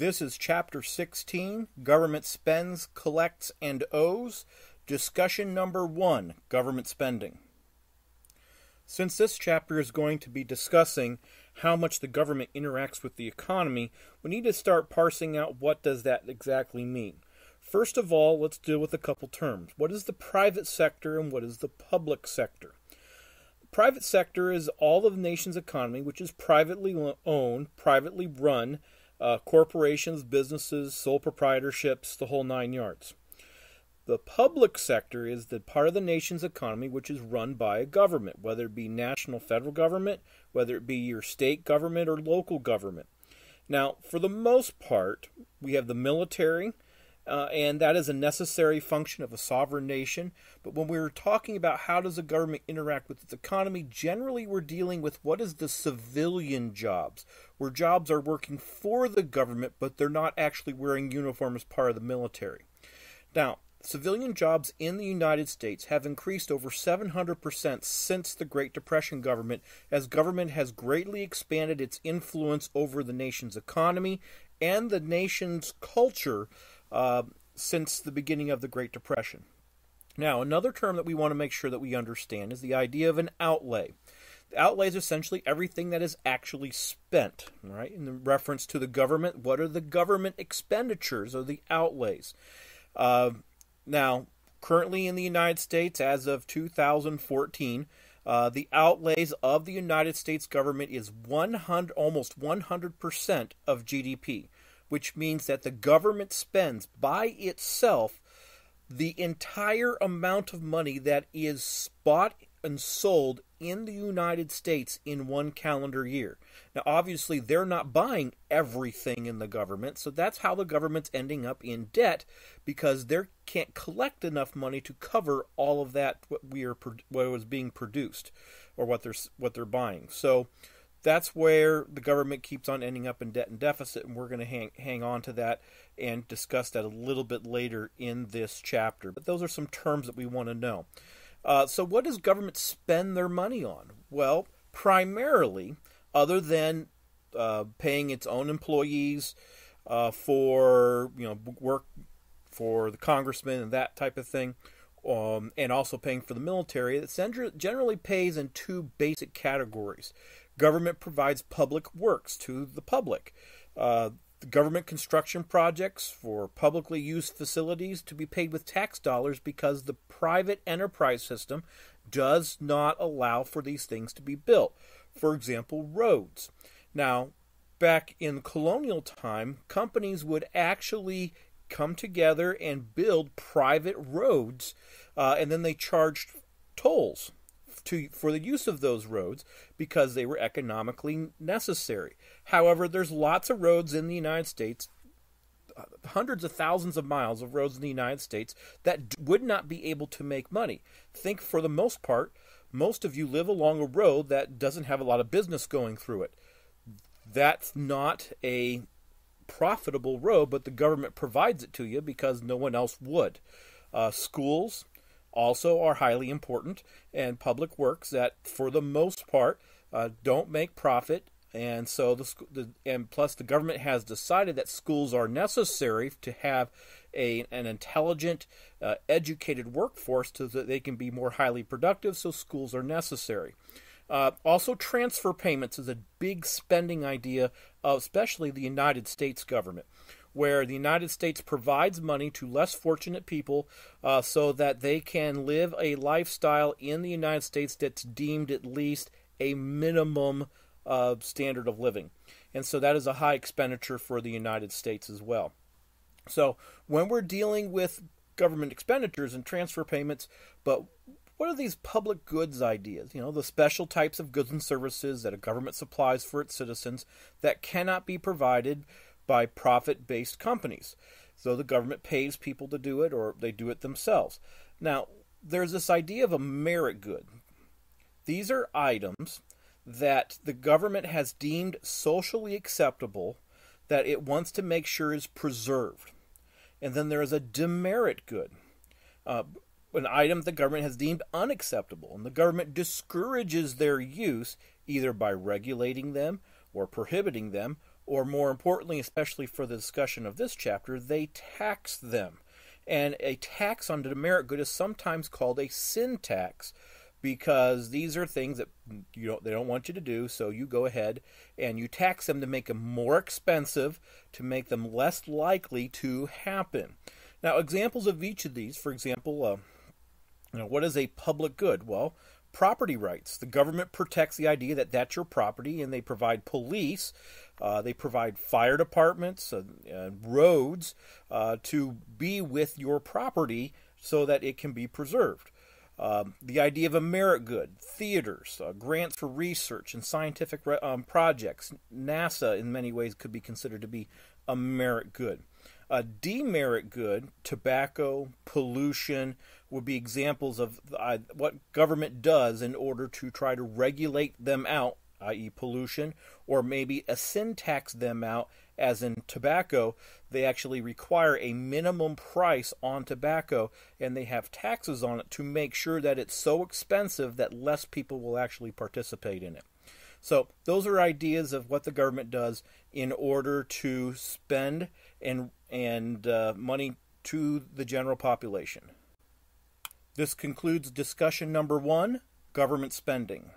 This is Chapter 16, Government Spends, Collects, and Owes, Discussion Number 1, Government Spending. Since this chapter is going to be discussing how much the government interacts with the economy, we need to start parsing out what does that exactly mean. First of all, let's deal with a couple terms. What is the private sector and what is the public sector? The private sector is all of the nation's economy, which is privately owned, privately run, corporations, businesses, sole proprietorships, the whole 9 yards. The public sector is the part of the nation's economy which is run by a government, whether it be national federal government, whether it be your state government or local government. Now, for the most part, we have the military, and that is a necessary function of a sovereign nation. But when we're talking about how does a government interact with its economy, generally we're dealing with what is the civilian jobs, where jobs are working for the government, but they're not actually wearing uniform as part of the military. Now, civilian jobs in the United States have increased over 700% since the Great Depression government, as government has greatly expanded its influence over the nation's economy and the nation's culture since the beginning of the Great Depression. Now, another term that we want to make sure that we understand is the idea of an outlay. The outlay is essentially everything that is actually spent, right? In reference to the government, what are the government expenditures or the outlays? Now, currently in the United States, as of 2014, the outlays of the United States government is almost 100% of GDP, which means that the government spends by itself the entire amount of money that is bought and sold in the United States in one calendar year. Now, obviously, they're not buying everything in the government, so that's how the government's ending up in debt, because they can't collect enough money to cover all of that what was being produced or what they're buying. So that's where the government keeps on ending up in debt and deficit, and we're going to hang on to that and discuss that a little bit later in this chapter. But those are some terms that we want to know. So what does government spend their money on? Well, primarily, other than paying its own employees for work for the congressman and that type of thing, and also paying for the military, it generally pays in two basic categories. Government provides public works to the public. The government construction projects for publicly used facilities to be paid with tax dollars because the private enterprise system does not allow for these things to be built. For example, roads. Now, back in colonial time, companies would actually come together and build private roads, and then they charged tolls for the use of those roads because they were economically necessary. However, there's lots of roads in the United States, hundreds of thousands of miles of roads in the United States that would not be able to make money. Think, for the most part, most of you live along a road that doesn't have a lot of business going through it. That's not a profitable road, but the government provides it to you because no one else would. Schools also are highly important, and public works that, for the most part, don't make profit, and so and plus the government has decided that schools are necessary to have an intelligent, educated workforce so that they can be more highly productive. So schools are necessary. Also, transfer payments is a big spending idea of especially the United States government, where the United States provides money to less fortunate people so that they can live a lifestyle in the United States that's deemed at least a minimum standard of living. And so that is a high expenditure for the United States as well. So when we're dealing with government expenditures and transfer payments, but what are these public goods ideas? The special types of goods and services that a government supplies for its citizens that cannot be provided by profit-based companies. So the government pays people to do it, or they do it themselves. Now, there's this idea of a merit good. These are items that the government has deemed socially acceptable that it wants to make sure is preserved. And then there is a demerit good, an item the government has deemed unacceptable, and the government discourages their use either by regulating them or prohibiting them, or more importantly, especially for the discussion of this chapter, they tax them. And a tax on the merit good is sometimes called a sin tax, because these are things that they don't want you to do, so you go ahead and you tax them to make them more expensive, to make them less likely to happen. Now, examples of each of these, for example, what is a public good? Well, property rights. The government protects the idea that that's your property, and they provide police, they provide fire departments, roads to be with your property so that it can be preserved. The idea of a merit good, theaters, grants for research and scientific projects. NASA, in many ways, could be considered to be a merit good. A demerit good, tobacco, pollution, would be examples of what government does in order to try to regulate them out, i.e. pollution, or maybe a sin tax them out, as in tobacco. They actually require a minimum price on tobacco, and they have taxes on it to make sure that it's so expensive that less people will actually participate in it. So those are ideas of what the government does in order to spend and money to the general population. This concludes discussion number 1, government spending.